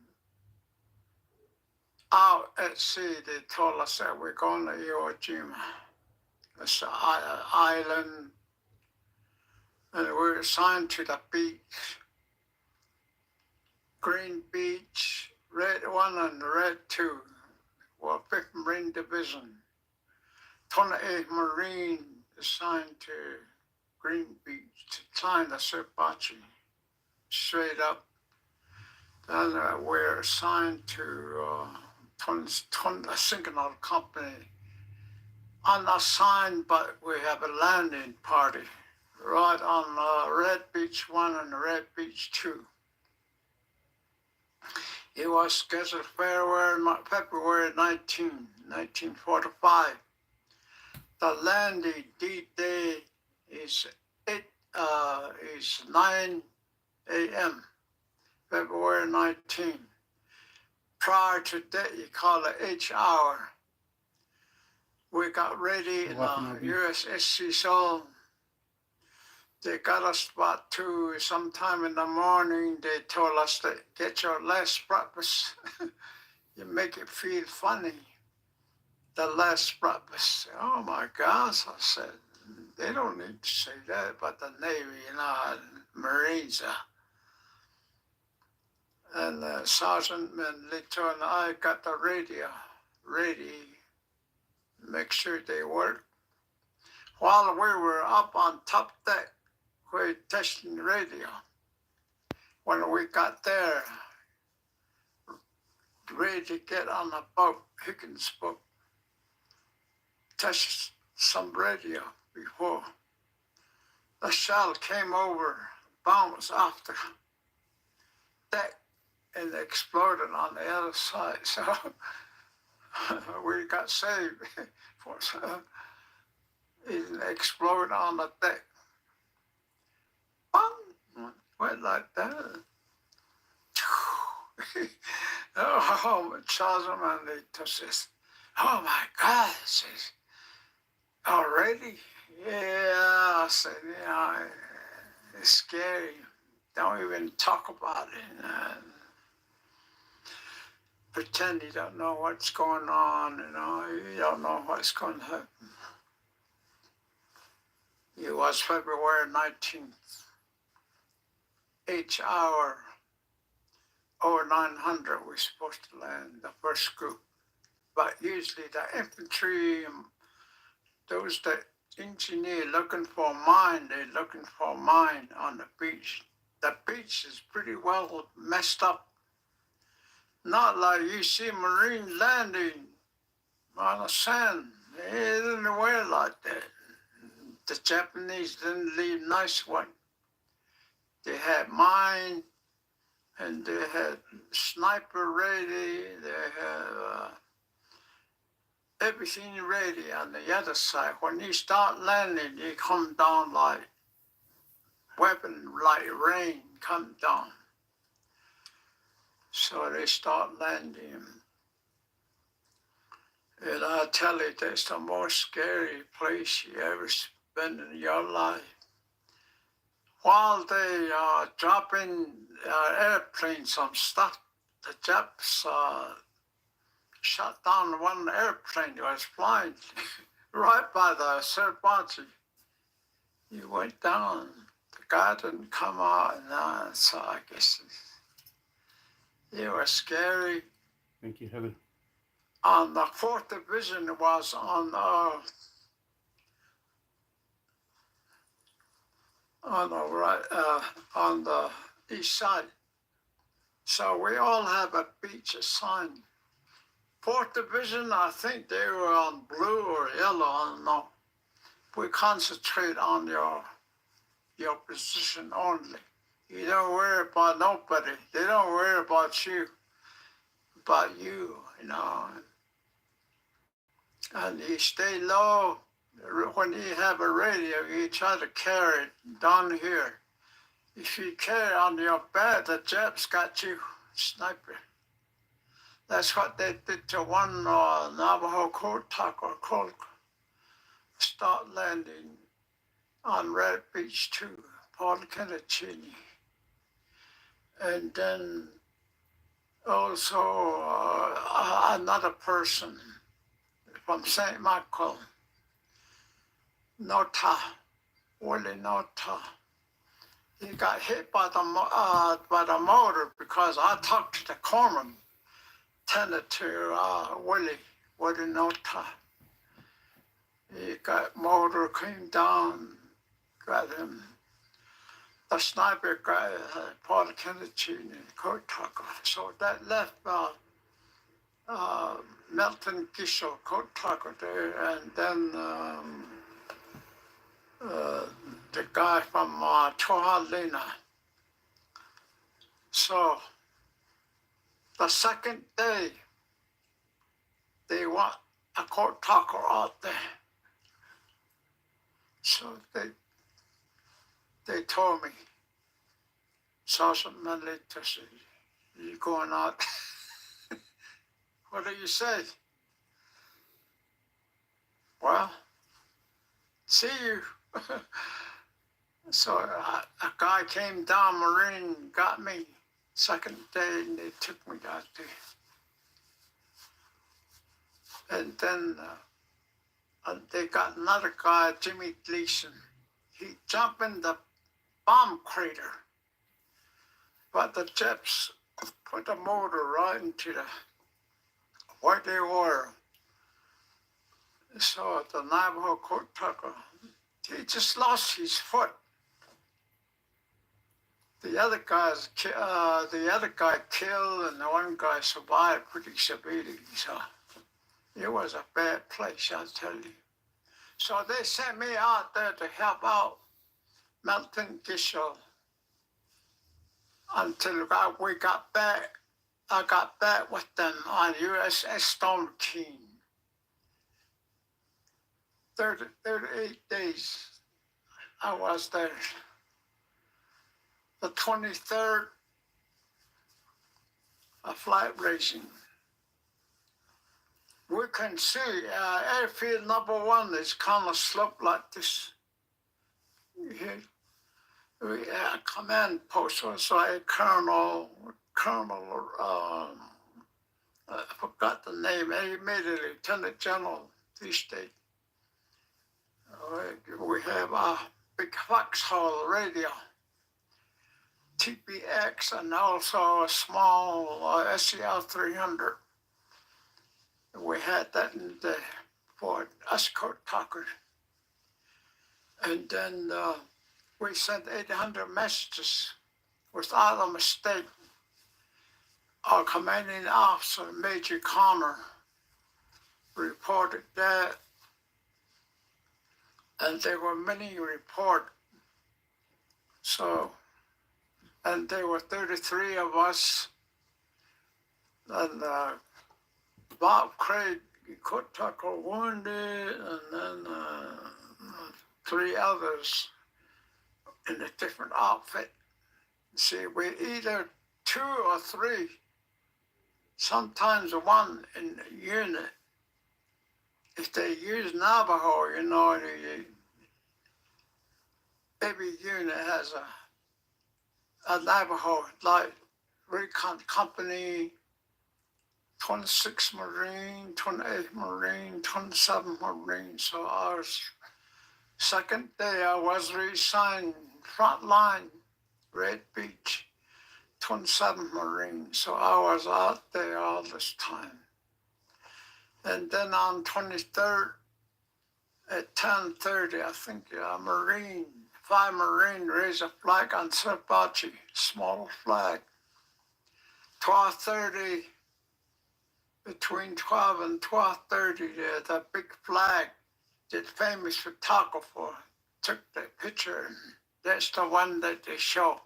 out at sea, they told us that we're going to Iwo Jima. It's an island and we were assigned to the beach. Green Beach, Red 1 and Red 2 were 5th Marine Division. 28th Marine assigned to Green Beach to climb the Serpachi straight up. Then we're assigned to a Signal Company. Unassigned, but we have a landing party right on Red Beach 1 and Red Beach 2. It was scheduled February 19, 1945. The landing D-Day is 9 a.m. February 19. Prior to that, you call it H hour. We got ready in the USS Seoul. They got us about 2 sometime in the morning. They told us to get your last breakfast. You make it feel funny. The last breakfast. Oh my gosh, I said, they don't need to say that, but the Navy, Marines. And Sergeant and Lieutenant, I got the radio ready, make sure they work. While we were up on top deck, we were testing the radio. When we got there, ready to get on the boat, Higgins boat, touched some radio before. The shell came over, bounced off the deck, and exploded on the other side. So we got saved. It exploded on the deck. Bang! Went like that. Oh, Charles and they touched this. Oh my God, it says, already? Yeah, I said, it's scary. Don't even talk about it. Pretend you don't know what's going on, you don't know what's going to happen. It was February 19th, H hour, 0900, we're supposed to land, the first group. But usually the infantry, those that engineer looking for mine, they're looking for mine on the beach. The beach is pretty well messed up. Not like you see Marine landing on the sand. They didn't wear like that. The Japanese didn't leave nice one. They had mine, and they had sniper ready. They had everything ready on the other side. When you start landing, you come down like weapon, like rain come down. So they start landing. And I tell you, that's the most scary place you ever spend in your life. While they are dropping airplanes, some stuff, the Japs shot down one airplane that was flying right by the Serpachi. He went down. The guy didn't come out, and so I guess it was scary. Thank you, Heather. On the 4th Division was on the east side. So we all have a beach assigned. 4th Division, I think they were on blue or yellow, I don't know. We concentrate on your position only. You don't worry about nobody. They don't worry about you, And you stay low. When you have a radio, you try to carry it down here. If you carry it on your back, the Japs got you, sniper. That's what they did to one Navajo code talker, start landing on Red Beach 2, Paul Kennedy. And then also another person from St. Michael, Willie Nota. he got hit by the motor because I talked to the corpsman, tended to Willie Nota. He got motor, came down, got him. The sniper guy, Paul Kennedy and Kurt Tucker. So that left Melton Gishel, Kurt Tucker there, and then the guy from Chohalina. So the second day, they want a Kurt Tucker out there. So they told me, Sergeant Melita said, you going out? What do you say? Well, see you. So a guy came down, Marine, got me second day, and they took me out there. And then they got another guy, Jimmy Gleason. He jumped in the bomb crater, but the Japs put the motor right into the where they were. So the Navajo Kurt Tucker, he just lost his foot. The other guy killed, and the one guy survived pretty severely. So it was a bad place, I'll tell you. So they sent me out there to help out Melton Gishel until we got back. I got back with them on USS Storm King. 38 days I was there. The 23rd, a flight racing. We can see airfield number 1 is kind of sloped like this. We had a command post, was like Colonel, I forgot the name, he made a Lieutenant General these days. We have a big foxhole radio, TPX, and also a small SCL 300. We had that in the for us Kurt Tucker. And then we sent 800 messages without a mistake. Our commanding officer, Major Connor, reported that, and there were many reports. So, and there were 33 of us, and Bob Craig, Kurt Tucker wounded, and then 3 others in a different outfit. See, we either 2 or 3, sometimes 1 in a unit. If they use Navajo, you know, every unit has a Navajo, like Recon Company, 26 Marine, 28 Marine, 27 Marine. So our second day I was reassigned front line, Red Beach, 27 Marine. So I was out there all this time. And then on 23rd at 10:30, I think a Marine, 5 Marine raised a flag on Serpachi, small flag. 12:30, between 12 and 12:30, the big flag that famous photographer took the picture, and that's the one that they show.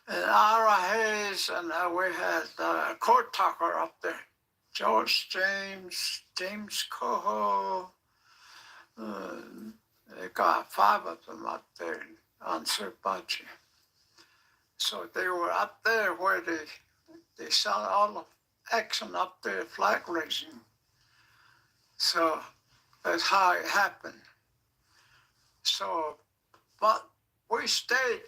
And Ira Hayes, and we had Kurt Tucker up there, George James, James Coho. They got 5 of them up there on Serpachi. So they were up there where they saw all the action up there, flag raising. So that's how it happened. So, but we stayed,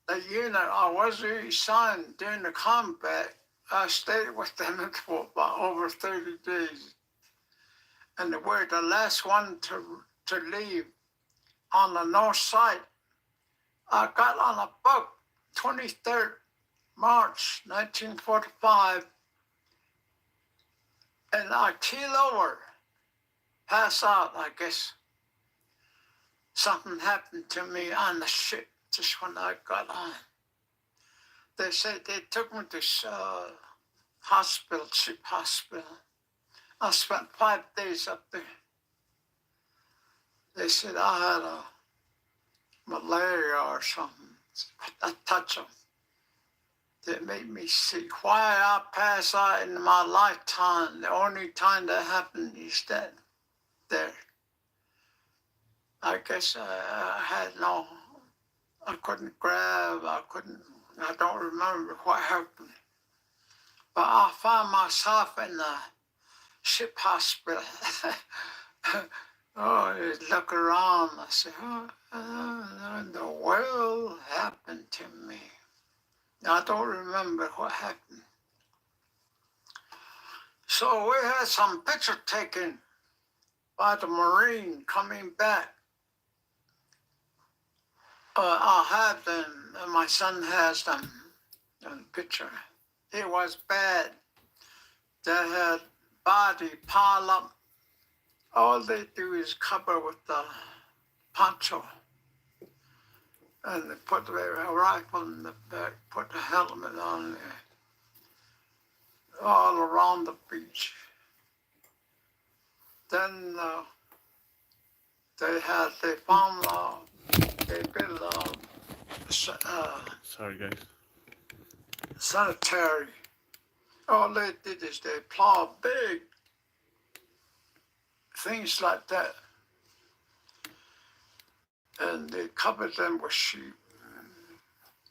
the unit I was assigned during the combat, I stayed with them for about over 30 days. And we're the last one to leave on the north side. I got on a boat 23rd March 1945, and I keel over, pass out, I guess. Something happened to me on the ship just when I got on. They said they took me to hospital, ship hospital. I spent 5 days up there. They said I had a malaria or something. I touched them. They made me sick. Why I pass out in my lifetime, the only time that happened is that there. I guess I had no, I couldn't grab, I don't remember what happened. But I found myself in the ship hospital. Oh, I look around, I said, what in the world happened to me? I don't remember what happened. So we had some picture taken by the Marine coming back. I have them, and my son has them in the picture. It was bad. They had body piled up. All they do is cover with the poncho. And they put the rifle in the back, put the helmet on there, all around the beach. Then they found, they built Sorry, guys. sanitary. All they did is they plowed big things like that, and they covered them with sheep.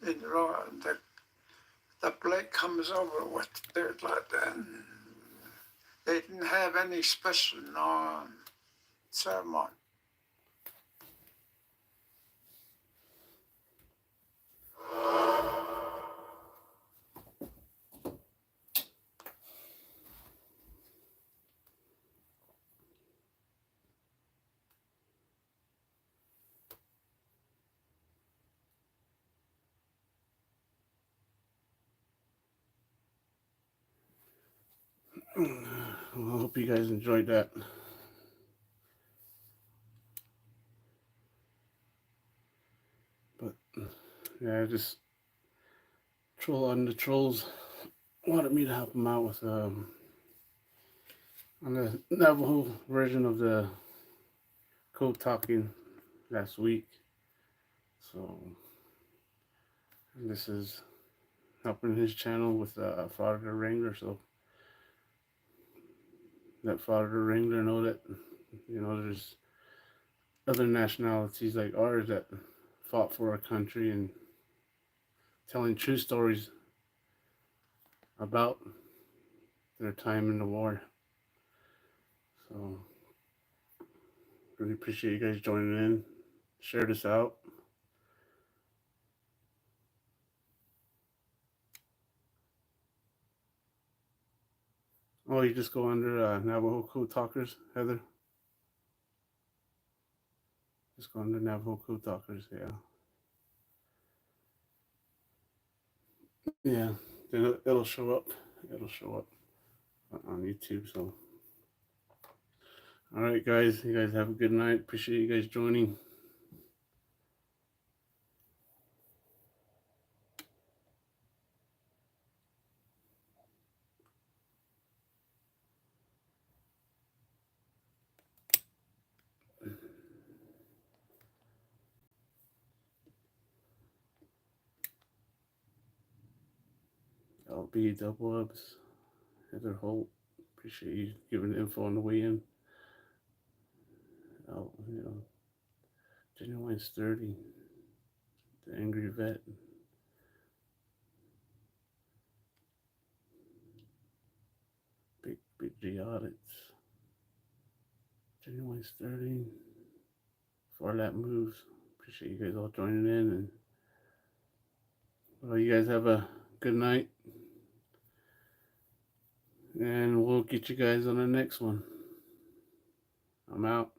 In the road, the blade comes over with dirt like that. They didn't have any special ceremony. Well, I hope you guys enjoyed that. But yeah, just the trolls wanted me to help them out with on the Navajo version of the code talking last week. So this is helping his channel with Father Wrangler. So let Father Wrangler know that, you know, there's other nationalities like ours that fought for our country and telling true stories about their time in the war. So really appreciate you guys joining in. Share this out. Oh, you just go under Navajo Code Talkers, Heather. Just go under Navajo Code Talkers, yeah. Yeah, it'll show up. It'll show up on YouTube. So, all right, guys. You guys have a good night. Appreciate you guys joining. LB Double Ups, Heather Holt. Appreciate you giving the info on the way in. You know, Genuine Sturdy, the Angry Vet. Big G Audits, Genuine Sturdy, Far Lap Moves. Appreciate you guys all joining in, and well, you guys have a good night, and we'll get you guys on the next one. I'm out.